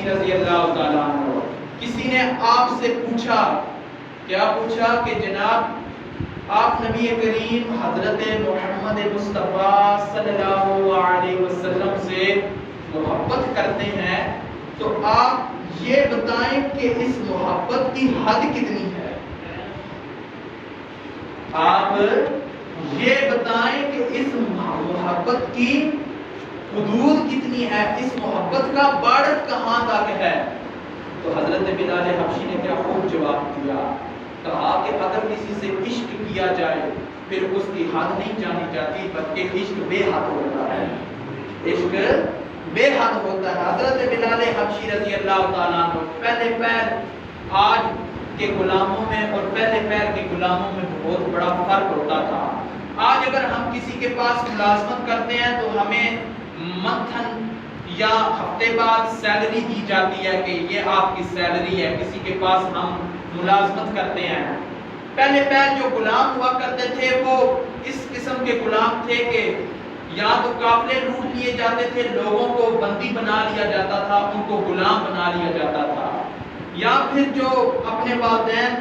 حبشی رضی اللہ تعالیٰ عنہ، کسی نے آپ سے پوچھا، کیا پوچھا کہ جناب آپ نبی کریم حضرت محمد مصطفیٰ صلی اللہ علیہ وسلم سے محبت کرتے ہیں، تو آپ یہ بتائیں کہ اس محبت کی حد کتنی ہے؟ آپ یہ بتائیں کہ اس محبت کی حدود کتنی ہے، اس محبت کا بارڈر کہاں تک ہے؟ تو حضرت بلال حبشی نے کیا خوب جواب دیا، کہا کہ اگر کسی سے عشق کیا جائے پھر اس کی حد نہیں جانی جاتی، بلکہ عشق بے حد ہوتا ہے، عشق بے حد ہوتا ہے۔ حضرت بلال حبشی رضی اللہ تعالیٰ عنہ پہلے پیر آج کے غلاموں میں اور پہلے پیر کے غلاموں میں بہت بڑا فرق ہوتا تھا۔ آج اگر ہم کسی کے پاس ملازمت کرتے ہیں تو ہمیں منتھن یا ہفتے بعد سیلری دی جاتی ہے کہ یہ آپ کی سیلری ہے، کسی کے پاس ہم ملازمت کرتے ہیں۔ پہلے پہل جو غلام ہوا کرتے تھے وہ اس قسم کے غلام تھے کہ یا تو قافلے لوٹ لیے جاتے تھے، لوگوں کو بندی بنا لیا جاتا تھا، ان کو غلام بنا لیا جاتا تھا، یا پھر جو اپنے والدین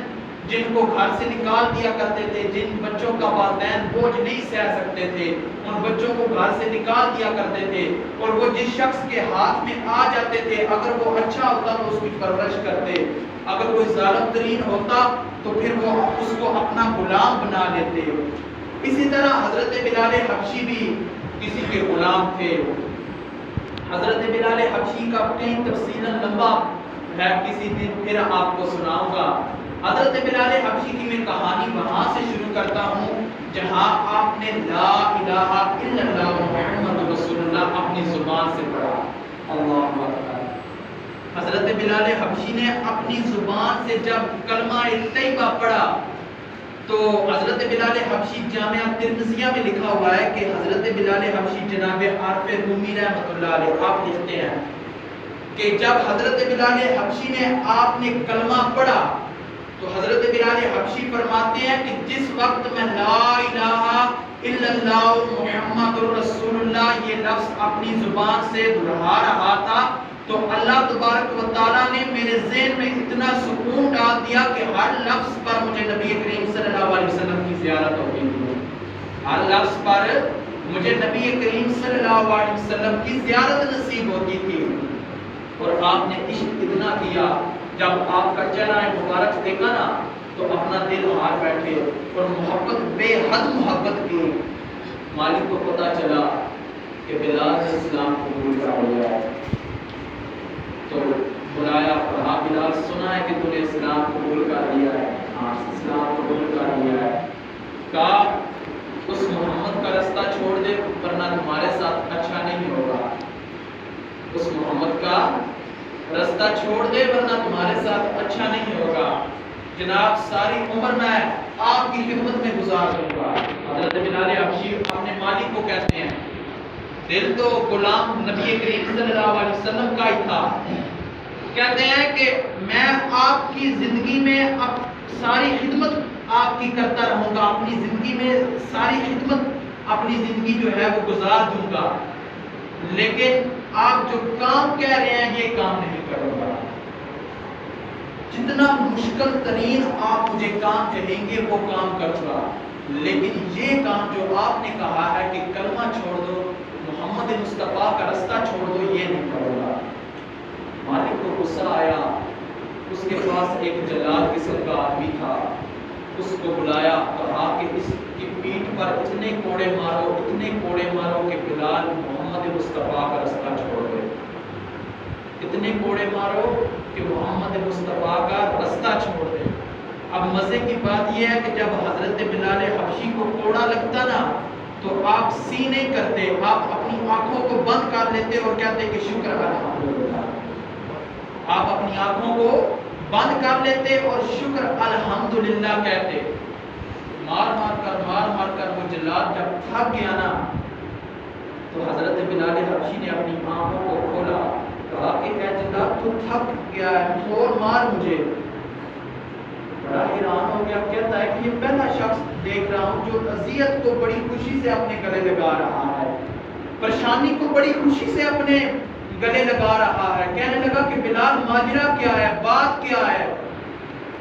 جن کو گھر سے نکال دیا کرتے تھے، جن بچوں کا والدین بوجھ نہیں سہ سکتے تھے، ان بچوں کو گھر سے نکال دیا کرتے تھے، اور وہ جس شخص کے ہاتھ میں آ جاتے تھے اگر وہ اچھا ہوتا تو اس کی پرورش کرتے، اگر کوئی ظالم ترین ہوتا تو پھر وہ اس کو اپنا غلام بنا لیتے۔ اسی طرح حضرت بلال حبشی بھی کسی کے غلام تھے۔ حضرت بلال حبشی کا کئی تفصیل لمبا ہے، کسی دن پھر آپ کو سناؤں گا۔ حضرت بلال حبشی کی میں کہانی وہاں سے شروع کرتا ہوں جہاں آپ نے لا الہ الا اللہ محمد رسول اللہ اپنی زبان سے پڑھا۔ اللہ اکبر۔ حضرت بلال حبشی نے اپنی زبان سے جب کلمہ طیبہ پڑھا تو حضرت بلال حبشی جامعہ ترمذیہ میں لکھا ہوا ہے کہ حضرت بلال حبشی جناب عارف رومی رحمۃ اللہ علیہ آپ لکھتے ہیں کہ جب حضرت بلال حبشی نے آپ نے کلمہ پڑھا تو حضرت بلال حبشی فرماتے ہیں کہ جس وقت میں لا الہ الا اللہ محمد رسول اللہ یہ لفظ اپنی زبان سے دہرا رہا تھا تو اللہ تبارک و تعالیٰ نے میرے ذہن میں اتنا سکون ڈال دیا کہ ہر لفظ پر مجھے نبی کریم صلی اللہ علیہ وسلم کی زیارت ہوتی تھی، ہر لفظ پر مجھے نبی کریم صلی اللہ علیہ وسلم کی زیارت نصیب ہوتی تھی۔ اور آپ نے عشق اتنا کیا، جب آپ کا چہرہ مبارک دیکھا نا تو اپنا دل ہار بیٹھے اور محبت بے حد محبت کی۔ مالک کو پتہ چلا کہ بلال نے اسلام قبول کر لیا ہے تو بلایا، کہا بلال سنا ہے کہ تو نے اسلام قبول کر لیا ہے؟ ہاں اسلام قبول کر لیا ہے۔ کہا اس محمد کا رستہ چھوڑ دے ورنہ تمہارے ساتھ اچھا نہیں ہوگا، اس محمد کا رستہ چھوڑ دے ورنہ تمہارے ساتھ اچھا نہیں ہوگا، جناب ساری عمر میں آپ کی خدمت میں گزار دوں گا۔ حضرت بلال حبشی اپنے مالک کو کہتے ہیں، دل تو غلام نبی کریم صلی اللہ علیہ وسلم کا ہی تھا، کہتے ہیں کہ میں آپ کی زندگی میں اب ساری خدمت آپ کی کرتا رہوں گا، اپنی زندگی میں ساری خدمت اپنی زندگی جو ہے وہ گزار دوں گا، لیکن آپ جو کام کہہ رہے ہیں یہ کام نہیں کروں گا، جتنا مشکل ترین آپ مجھے کام کہیں گے وہ کام کروں گا، لیکن یہ کام جو آپ نے کہا ہے کہ کلمہ چھوڑ دو، محمد مصطفیٰ کا رستہ چھوڑ دو، یہ نہیں کروں گا۔ مالک کو غصہ آیا، اس کے پاس ایک جلال قسم کا آدمی تھا، اس کو بلایا، کہا کہ اس کی پیٹھ پر اتنے کوڑے مارو، اتنے کوڑے مارو کہ بلال محمد مصطفیٰ کا رستہ چھوڑ دے، اتنے کوڑے مارو کہ محمد مصطفیٰ کا رستہ چھوڑ دے۔ اب مزے کی بات یہ ہے کہ جب حضرت بلال حبشی کو کوڑا لگتا نا تو آپ سی نہیں کرتے، آپ اپنی آنکھوں کو بند کر لیتے اور کہتے کہ شکر الحمدللہ، آپ اپنی آنکھوں کو بند کر لیتے اور شکر الحمدللہ کہتے۔ مار مار کر وہ جلاد جب تھک گیا نا تو حضرت بلال حبشی نے اپنی آنکھوں کو کھولا، کہا کہ اے جلاد تو تھک گیا ہے اور مار مجھے۔ بڑا حیران ہو گیا، کہتا ہے کہ یہ پہلا شخص دیکھ رہا ہوں جو اذیت کو بڑی خوشی سے اپنے گلے لگا رہا ہے، پریشانی کو بڑی خوشی سے اپنے گلے لگا رہا ہے، کہنے لگا کہ بلال ماجرا کیا ہے، بات کیا ہے،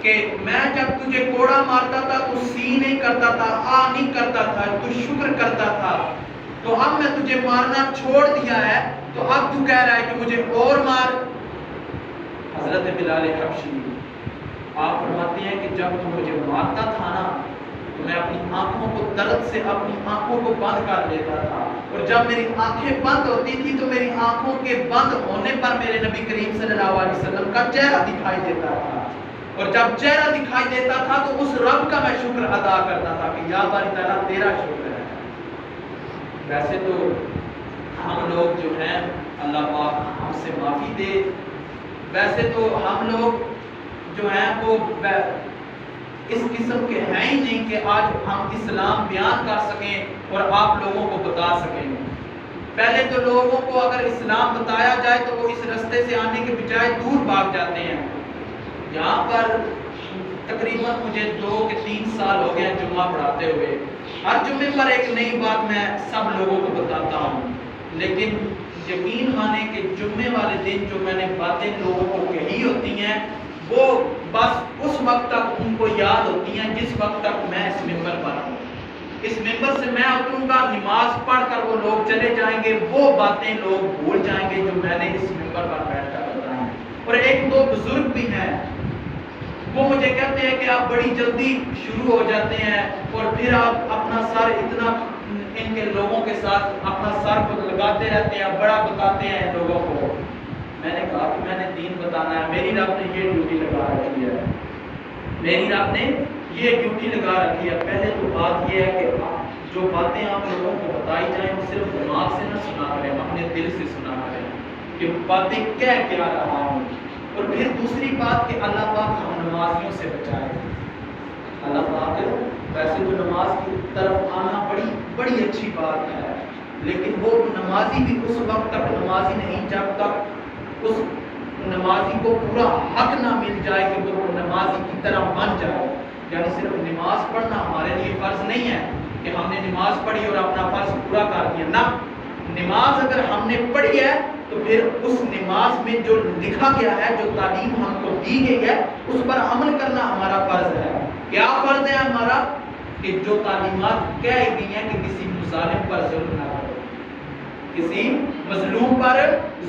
کہ میں جب تجھے کوڑا مارتا تھا تو سی نہیں کرتا تھا، آ نہیں کرتا تھا، تو شکر کرتا تھا، تو اب میں تجھے مارنا چھوڑ دیا ہے، تو اب تو کہہ رہا ہے کہ مجھے اور مار۔ حضرت بلال حبشی آپ فرماتے ہیں کہ جب تو مجھے مارتا تھا نا تو میں اپنی آنکھوں کو درد سے اپنی آنکھوں کو بند کر لیتا تھا، اور جب میری آنکھیں بند ہوتی تھی تو میری آنکھوں کے بند ہونے پر میرے نبی کریم صلی اللہ علیہ وسلم کا چہرہ دکھائی دیتا تھا، اور جب چہرہ دکھائی دیتا تھا تو اس رب کا میں شکر ادا کرتا تھا کہ یا باری تعالیٰ تیرا شکر ہے۔ ویسے تو ہم لوگ جو ہیں اللہ پاک ہم سے معافی دے، ویسے تو ہم لوگ جو ہیں وہ اس قسم کے ہیں ہی نہیں کہ آج ہم اسلام بیان کر سکیں اور آپ لوگوں کو بتا سکیں۔ پہلے تو لوگوں کو اگر اسلام بتایا جائے تو وہ اس رستے سے آنے کے بجائے دور بھاگ جاتے ہیں۔ یہاں پر تقریباً مجھے 2 کہ 3 سال ہو گئے جمعہ پڑھاتے ہوئے، ہر جمعے پر ایک نئی بات میں سب لوگوں کو بتاتا ہوں، لیکن یقین مانے کہ جمعے والے دن جو میں نے باتیں لوگوں کو کہی ہوتی ہیں وہ بس اس وقت تک ان کو یاد ہوتی ہیں جس وقت تک میں اس ممبر پر ہوں۔ اس ممبر سے میں اتروں گا، نماز پڑھ کر وہ لوگ چلے جائیں گے، وہ باتیں لوگ بھول جائیں گے جو میں نے اس ممبر پر بیٹھ کر بتائیں۔ اور 1-2 بزرگ بھی ہیں، وہ مجھے کہتے ہیں کہ آپ بڑی جلدی شروع ہو جاتے ہیں اور پھر آپ اپنا سر اتنا ان کے لوگوں کے ساتھ اپنا سر کو لگاتے رہتے ہیں، بڑا بتاتے ہیں لوگوں کو۔ میں نے کہا کہ میں نے دین بتانا ہے، میری رب نے یہ ڈیوٹی لگا رکھی ہے، میری رب نے یہ ڈیوٹی لگا رکھی ہے۔ پہلے تو بات یہ ہے کہ جو باتیں آپ لوگوں کو بتائی جائیں وہ صرف دماغ سے نہ سنا کریں، اپنے دل سے سنا کریں کہ باتیں کہہ کیا رہا ہوں۔ اور پھر دوسری بات کہ اللہ پاک ہم نمازیوں سے بچائے۔ اللہ پاک ویسے تو نماز کی طرف آنا بڑی اچھی بات ہے، لیکن وہ نمازی بھی اس وقت تک نمازی نہیں جب تک اس نمازی کو پورا حق نہ مل جائے کہ وہ نمازی کی طرح بن جائے۔ یعنی صرف نماز پڑھنا ہمارے لیے فرض نہیں ہے کہ ہم نے نماز پڑھی اور اپنا فرض پورا کر دیا، نہ، نماز اگر ہم نے پڑھی ہے تو پھر اس نماز میں جو لکھا گیا ہے، جو تعلیم ہم کو دی گئی ہے، اس پر عمل کرنا ہمارا فرض ہے۔ کیا فرض ہے ہمارا؟ کہ جو تعلیمات کہہ گئی ہیں کہ کسی ظالم پر ظلم نہ کرو، کسی مظلوم پر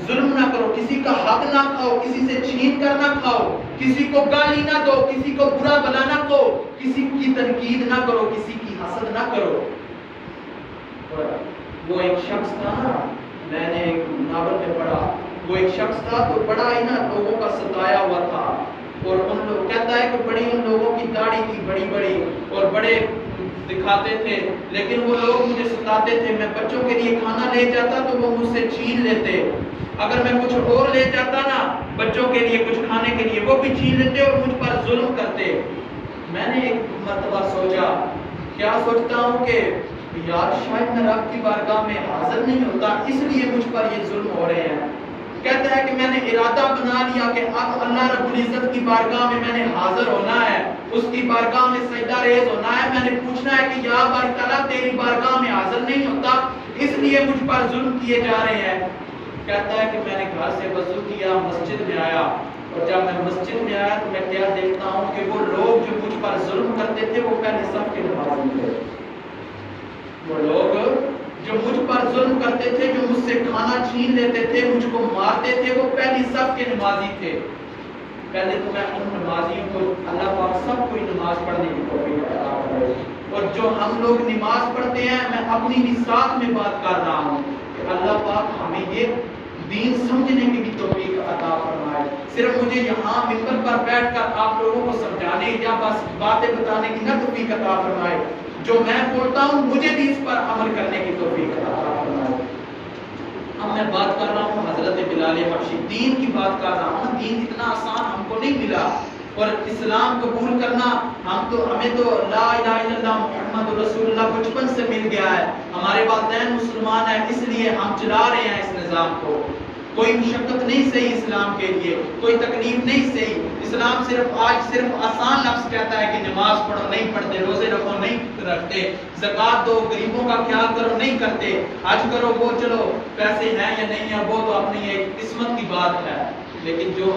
ظلم نہ کرو، کسی کا حق نہ کھاؤ، کسی سے چھین کر نہ کھاؤ، کسی کو گالی نہ دو، کسی کو برا بلا نہ کہو، کسی کی تنقید نہ کرو، کسی کی حسد نہ کرو۔ وہ ایک شخص تھا نا، میں نے ایک ناول میں پڑھا، وہ ایک شخص تھا تو بڑا ہی نا لوگوں کا ستایا ہوا تھا، اور ان لوگ کہتا ہے کہ بڑی ان لوگوں کی داڑھی تھی بڑی اور بڑے دکھاتے تھے، لیکن وہ لوگ مجھے ستاتے تھے۔ میں بچوں کے لیے کھانا لے جاتا تو وہ مجھ سے چھین لیتے، اگر میں کچھ اور لے جاتا نا بچوں کے لیے کچھ کھانے کے لیے، وہ بھی چھین لیتے اور مجھ پر ظلم کرتے۔ میں نے ایک مرتبہ سوچا، کیا سوچتا ہوں کہ یار شاید میں رب کی بارگاہ میں حاضر نہیں ہوتا اس لیے مجھ پر یہ ظلم ہو رہے ہیں۔ کہتا ہے کہ میں نے ارادہ بنا لیا کہ اب اللہ رب العزت کی بارگاہ میں نے حاضر ہونا ہے، اس کی بارگاہ میں سجدہ ریز ہونا ہے، میں نے پوچھنا ہے کہ یا باری تعالیٰ تیری بارگاہ میں حاضر نہیں ہوتا اس لیے مجھ پر ظلم کیے جا رہے ہیں۔ کہتا ہے کہ میں نے گھر سے وضو کیا، مسجد میں آیا، اور جب میں مسجد میں آیا تو میں کیا دیکھتا ہوں کہ وہ لوگ جو مجھ پر ظلم کرتے تھے وہ پہلے صف کے نمازی تھے۔ وہ لوگ جو مجھ پر ظلم کرتے تھے، جو مجھ سے کھانا چھین لیتے تھے، مجھ کو مارتے تھے، وہ پہلی صف کے نمازی تھے۔ پہلے تو میں ان نمازیوں کو اللہ پاک سب کو نماز پڑھنے کی توفیق عطا کرے، اور جو ہم لوگ نماز پڑھتے ہیں میں اپنی بھی ساتھ میں بات کر رہا ہوں کہ اللہ پاک ہمیں یہ دین سمجھنے کی بھی توفیق عطا فرمائے۔ صرف مجھے یہاں ممبر پر بیٹھ کر آپ لوگوں کو سمجھانے یا بس باتیں بتانے کی نہ توفیق عطا فرمائے، جو میں بولتا ہوں مجھے بھی اس پر عمل کرنے کی توفیق عطا فرمائے۔ اب میں بات کر رہا ہوں حضرت بلال حبشی، دین کی بات کر رہا ہوں۔ دین اتنا آسان ہم کو نہیں ملا، اور اسلام قبول کرنا ہمیں تو لا الہ الا اللہ محمد رسول اللہ بچپن سے مل گیا ہے، ہمارے والدین مسلمان ہیں اس لیے ہم چلا رہے ہیں اس نظام کو، کوئی مشقت نہیں سہی اسلام کے لیے، کوئی تکلیف نہیں سہی۔ اسلام صرف آسان لفظ کہتا ہے کہ نماز پڑھو، نہیں پڑھتے، روزے رکھو، نہیں رکھتے، زکوٰۃ دو، غریبوں کا خیال کرو، نہیں کرتے، حج کرو، وہ چلو پیسے ہیں یا نہیں ہیں وہ تو اپنی ایک قسمت کی بات ہے، لیکن جو